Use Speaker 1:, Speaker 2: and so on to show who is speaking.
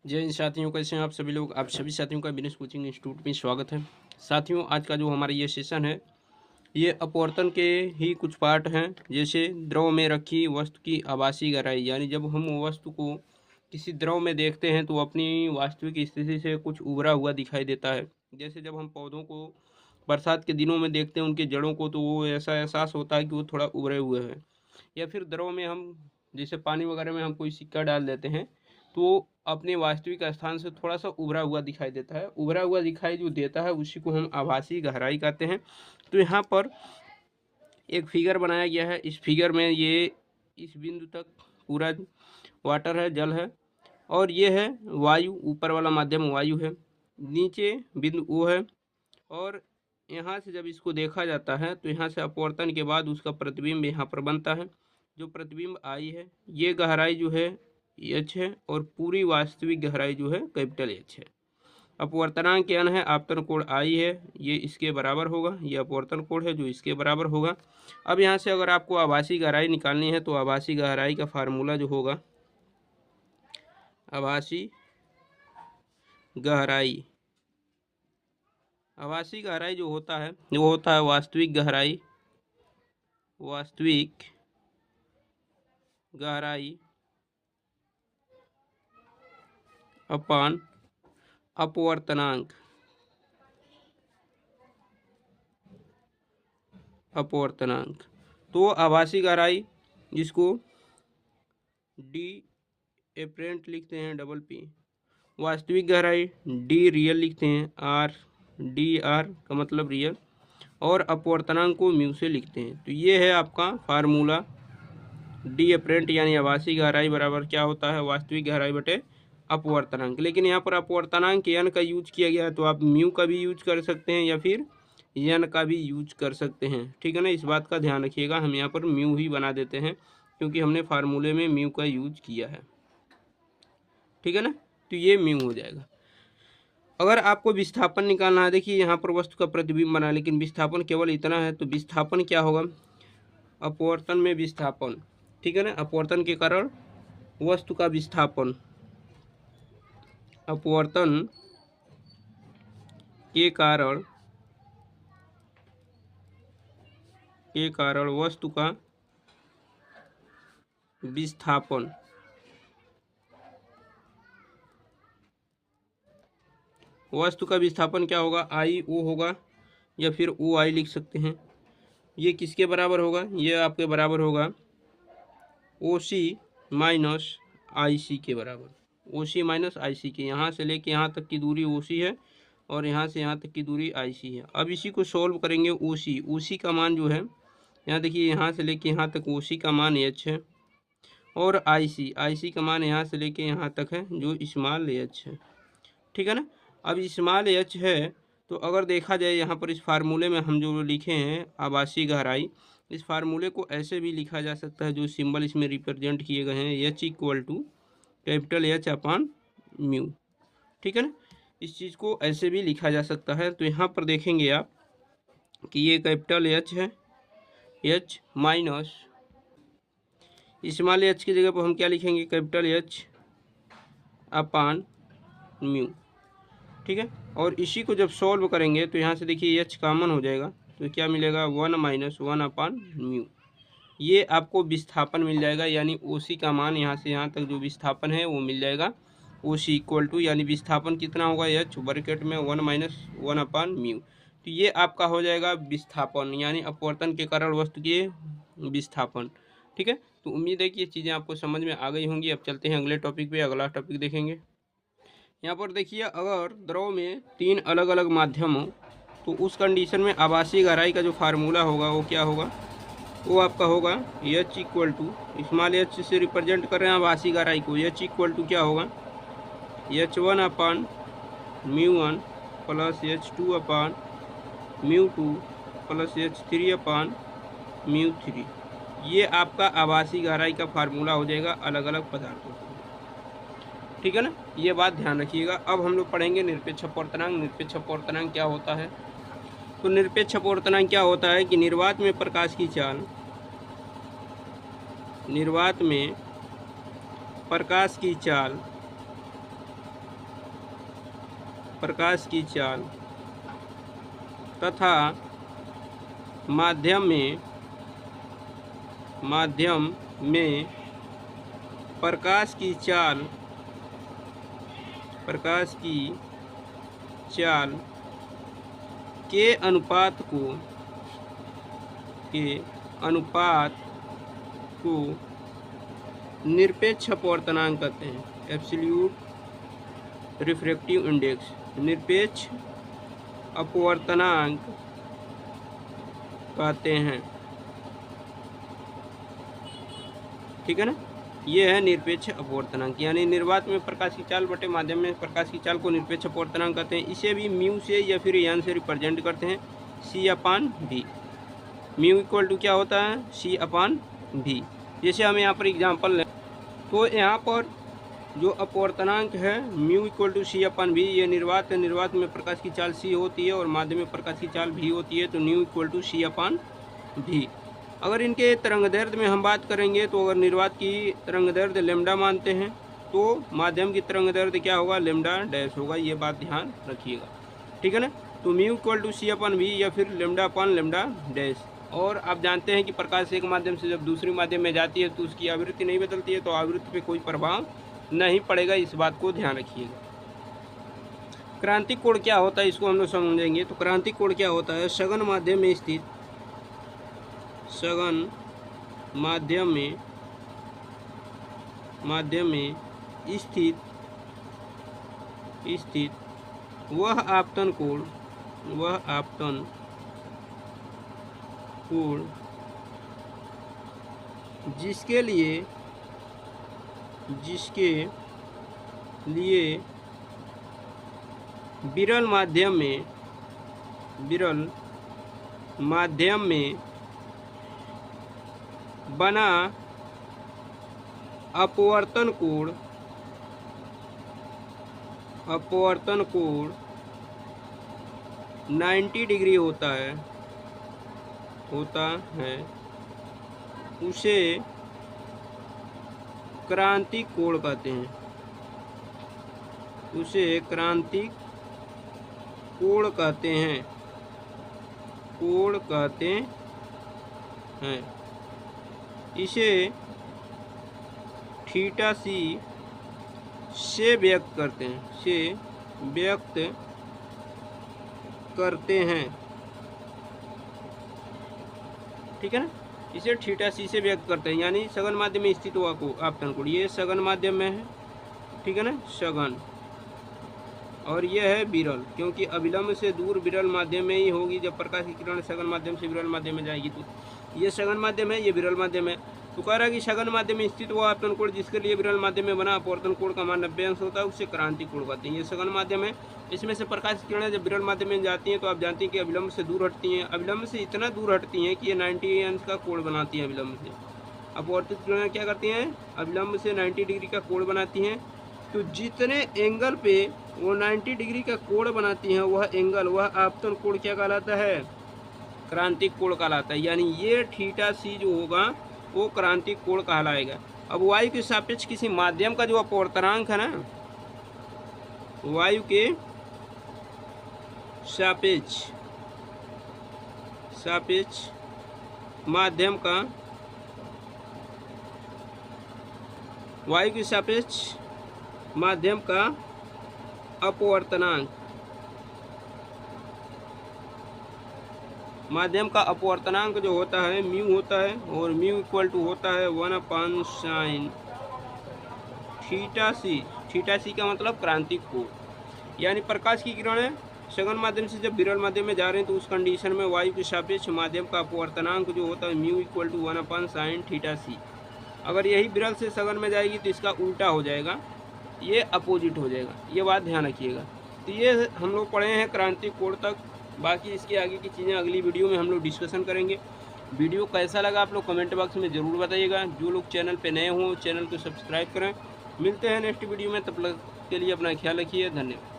Speaker 1: जय हिंद साथियों, कैसे हैं आप सभी लोग। आप सभी साथियों का बिजनेस कोचिंग इंस्टीट्यूट में स्वागत है। साथियों, आज का जो हमारा ये सेशन है, ये अपवर्तन के ही कुछ पार्ट हैं। जैसे द्रव में रखी वस्तु की आभासी गहराई, यानी जब हम वस्तु को किसी द्रव में देखते हैं तो अपनी वास्तविक स्थिति से कुछ उभरा हुआ दिखाई देता है। जैसे जब हम पौधों को बरसात के दिनों में देखते हैं, उनकी जड़ों को, तो वो ऐसा एहसास होता है कि वो थोड़ा उभरे हुए हैं। या फिर द्रव में हम जैसे पानी वगैरह में हम कोई सिक्का डाल देते हैं तो अपने वास्तविक स्थान से थोड़ा सा उभरा हुआ दिखाई देता है। उभरा हुआ दिखाई जो देता है उसी को हम आभासी गहराई कहते हैं। तो यहाँ पर एक फिगर बनाया गया है। इस फिगर में ये इस बिंदु तक पूरा वाटर है, जल है, और ये है वायु, ऊपर वाला माध्यम वायु है, नीचे बिंदु ओ है। और यहाँ से जब इसको देखा जाता है तो यहाँ से अपवर्तन के बाद उसका प्रतिबिंब यहाँ पर बनता है, जो प्रतिबिंब आई है। ये गहराई जो है एच है, और पूरी वास्तविक गहराई जो है कैपिटल एच है। अपवर्तनांक n है, आपतन कोण आई है, ये इसके बराबर होगा। ये अपवर्तन कोण है जो इसके बराबर होगा। अब यहाँ से अगर आपको आभासी गहराई निकालनी है तो आभासी गहराई का फार्मूला जो होगा, आभासी गहराई, आभासी गहराई जो होता है वो होता है वास्तविक गहराई, वास्तविक गहराई अपान अपवर्तनांक, अपवर्तनांक। तो आभासी गहराई जिसको डी एपरेंट लिखते हैं डबल पी, वास्तविक गहराई डी रियल लिखते हैं आर, डी आर का मतलब रियल, और अपवर्तनांक को म्यू से लिखते हैं। तो ये है आपका फार्मूला। डी एपरेंट यानी आभासी गहराई बराबर क्या होता है, वास्तविक गहराई बटे अपवर्तनांक। लेकिन यहाँ पर अपवर्तनांक एन का यूज किया गया है, तो आप म्यू का भी यूज कर सकते हैं या फिर एन का भी यूज कर सकते हैं। ठीक है ना, इस बात का ध्यान रखिएगा। हम यहाँ पर म्यू ही बना देते हैं क्योंकि हमने फार्मूले में म्यू का यूज किया है। ठीक है ना, तो ये म्यू हो जाएगा। अगर आपको विस्थापन निकालना है, देखिए यहाँ पर वस्तु का प्रतिबिंब बना, लेकिन विस्थापन केवल इतना है, तो विस्थापन क्या होगा, अपवर्तन में विस्थापन। ठीक है ना, अपवर्तन के कारण वस्तु का विस्थापन, अपवर्तन के कारण वस्तु का विस्थापन, वस्तु का विस्थापन क्या होगा, आई ओ होगा, या फिर ओ आई लिख सकते हैं। ये किसके बराबर होगा, ये आपके बराबर होगा ओ सी माइनस आई सी के बराबर। ओ सी माइनस आई सी के, यहाँ से लेके यहाँ तक की दूरी ओ सी है और यहाँ से यहाँ तक की दूरी आई सी है। अब इसी को सॉल्व करेंगे। ओ सी का मान जो है, यहाँ देखिए यहाँ से लेके यहाँ तक ओ सी का मान एच है, और आई सी का मान यहाँ से लेके यहाँ तक है जो स्मॉल एच है। ठीक है ना, अब स्मॉल एच है, तो अगर देखा जाए यहाँ पर इस फार्मूले में हम जो लिखे हैं आभासी गहराई, इस फार्मूले को ऐसे भी लिखा जा सकता है, जो सिंबल इसमें रिप्रेजेंट किए गए हैं, H equal to capital H upon mu. ठीक है ना, इस चीज़ को ऐसे भी लिखा जा सकता है। तो यहाँ पर देखेंगे आप कि ये कैपिटल एच है, एच माइनस स्मॉल एच की जगह पर हम क्या लिखेंगे, कैपिटल एच अपान म्यू। ठीक है, और इसी को जब सॉल्व करेंगे तो यहाँ से देखिए एच कॉमन हो जाएगा, तो क्या मिलेगा, 1 माइनस 1 अपान म्यू। ये आपको विस्थापन मिल जाएगा, यानी ओ सी का मान यहाँ से यहाँ तक जो विस्थापन है वो मिल जाएगा। ओ सी इक्वल टू, यानी विस्थापन कितना होगा, एच ब्रैकेट में 1 माइनस 1 अपान म्यू। तो ये आपका हो जाएगा विस्थापन, यानी अपवर्तन के कारण वस्तु के विस्थापन। ठीक है, तो उम्मीद है कि ये चीज़ें आपको समझ में आ गई होंगी। अब चलते हैं अगले टॉपिक पे। अगला टॉपिक देखेंगे। यहाँ पर देखिए, अगर द्रव में 3 अलग अलग माध्यम हो तो उस कंडीशन में आभासी गहराई का जो फार्मूला होगा वो क्या होगा, वो आपका होगा H equal to, small H से रिप्रेजेंट कर रहे हैं आभासी गहराई को, एच इक्वल टू क्या होगा, H one upon mu one plus H two upon mu two plus H three upon mu three. ये आपका आभासी गहराई का फार्मूला हो जाएगा अलग अलग पदार्थों का। ठीक है ना, ये बात ध्यान रखिएगा। अब हम लोग पढ़ेंगे निरपेक्ष अपवर्तनांक। निरपेक्ष अपवर्तनांक क्या होता है, तो निरपेक्ष अपवर्तनांक क्या होता है कि निर्वात में प्रकाश की चाल, निर्वात में प्रकाश की चाल प्रकाश की चाल तथा माध्यम में प्रकाश की चाल के अनुपात को निरपेक्ष अपवर्तनांक कहते हैं। एब्सोल्यूट रिफ्रैक्टिव इंडेक्स, निरपेक्ष अपवर्तनांक कहते हैं। ठीक है ना, ये है निरपेक्ष अपवर्तनांक, यानी निर्वात में प्रकाश की चाल बटे माध्यम में प्रकाश की चाल को निरपेक्ष अपवर्तनांक कहते हैं। इसे भी म्यू से या फिर एन से रिप्रेजेंट करते हैं, C/V। म्यू इक्वल टू क्या होता है, C/V। जैसे हम यहाँ पर एग्जांपल लें तो यहाँ पर जो अपवर्तनांक है म्यू इक्वल टू C/V, ये निर्वात है, निर्वात में प्रकाश की चाल C होती है और माध्यम में प्रकाश की चाल V होती है, तो म्यू इक्वल टू C/V। अगर इनके तरंगदैर्ध्य में हम बात करेंगे तो अगर निर्वात की तरंगदैर्ध्य लैम्डा मानते हैं तो माध्यम की तरंगदैर्ध्य क्या होगा, लैम्डा डैश होगा, ये बात ध्यान रखिएगा। ठीक है ना, तो म्यू इक्वल टू C/V या फिर लैम्डा अपॉन लैम्डा डैश। और आप जानते हैं कि प्रकाश एक माध्यम से जब दूसरे माध्यम में जाती है तो उसकी आवृत्ति नहीं बदलती है, तो आवृत्ति पे कोई प्रभाव नहीं पड़ेगा, इस बात को ध्यान रखिएगा। क्रांतिक कोण क्या होता है इसको हम लोग समझेंगे। तो क्रांतिक कोण क्या होता है, सघन माध्यम में स्थित स्थित वह आपतन कोण जिसके लिए विरल माध्यम में बना अपवर्तन कोण 90 डिग्री होता है उसे क्रांतिक कोण कहते हैं। इसे थीटा सी से व्यक्त करते हैं। ठीक है ना, इसे थीटा सी से व्यक्त करते हैं, यानी सघन माध्यम में स्थित हुआ को आपतन कोण, ये सघन माध्यम में है। ठीक है ना, सघन, और यह है विरल, क्योंकि अविलंब से दूर विरल माध्यम में ही होगी। जब प्रकाश की किरण सघन माध्यम से विरल माध्यम में जाएगी तो ये सघन माध्यम है, ये विरल माध्यम है। तो कह रहा है कि सघन माध्यम में स्थित हुआ आपतन कोण जिसके लिए विरल माध्यम में बना अपवर्तन कोण का मान 90 अंश होता है उसे क्रांतिक कोण कहते हैं। ये सघन माध्यम है, इसमें से प्रकाश की किरणें जब विरल माध्यम में जाती हैं तो आप जानते हैं कि अविलंब से दूर हटती हैं, अविलंब से इतना दूर हटती हैं कि ये 90 अंश का कोण बनाती हैं अविलंब से। अपवर्तित किरणें क्या करती हैं, अविलंब से 90 डिग्री का कोण बनाती हैं। तो जितने एंगल पे वो 90 डिग्री का कोण बनाती हैं वह एंगल, वह आपतन कोण क्या कहलाता है, क्रांतिक कोण कहलाता है। यानी ये थीटा सी जो होगा वो क्रांतिक कोण कहलाएगा। अब वायु के सापेक्ष किसी माध्यम का जो अपवर्तनांक है ना, वायु के सापेक्ष माध्यम का, वायु के सापेक्ष माध्यम का अपवर्तनांक, माध्यम का अपवर्तनांक जो होता है म्यू होता है, और म्यू इक्वल टू होता है 1/sin थीटा सी। थीटा सी का मतलब क्रांतिक कोण। यानी प्रकाश की किरणें सघन माध्यम से जब विरल माध्यम में जा रहे हैं तो उस कंडीशन में वायु के सापेक्ष माध्यम का अपवर्तनांक जो होता है mu equal to 1/sin theta c. अगर यही विरल से सघन में जाएगी तो इसका उल्टा हो जाएगा, ये अपोजिट हो जाएगा, ये बात ध्यान रखिएगा। तो ये हम लोग पढ़े हैं क्रांतिक कोण तक, बाकी इसके आगे की चीज़ें अगली वीडियो में हम लोग डिस्कशन करेंगे। वीडियो कैसा लगा आप लोग कमेंट बॉक्स में ज़रूर बताइएगा। जो लोग चैनल पे नए हों चैनल को सब्सक्राइब करें। मिलते हैं नेक्स्ट वीडियो में, तब तक के लिए अपना ख्याल रखिए, धन्यवाद।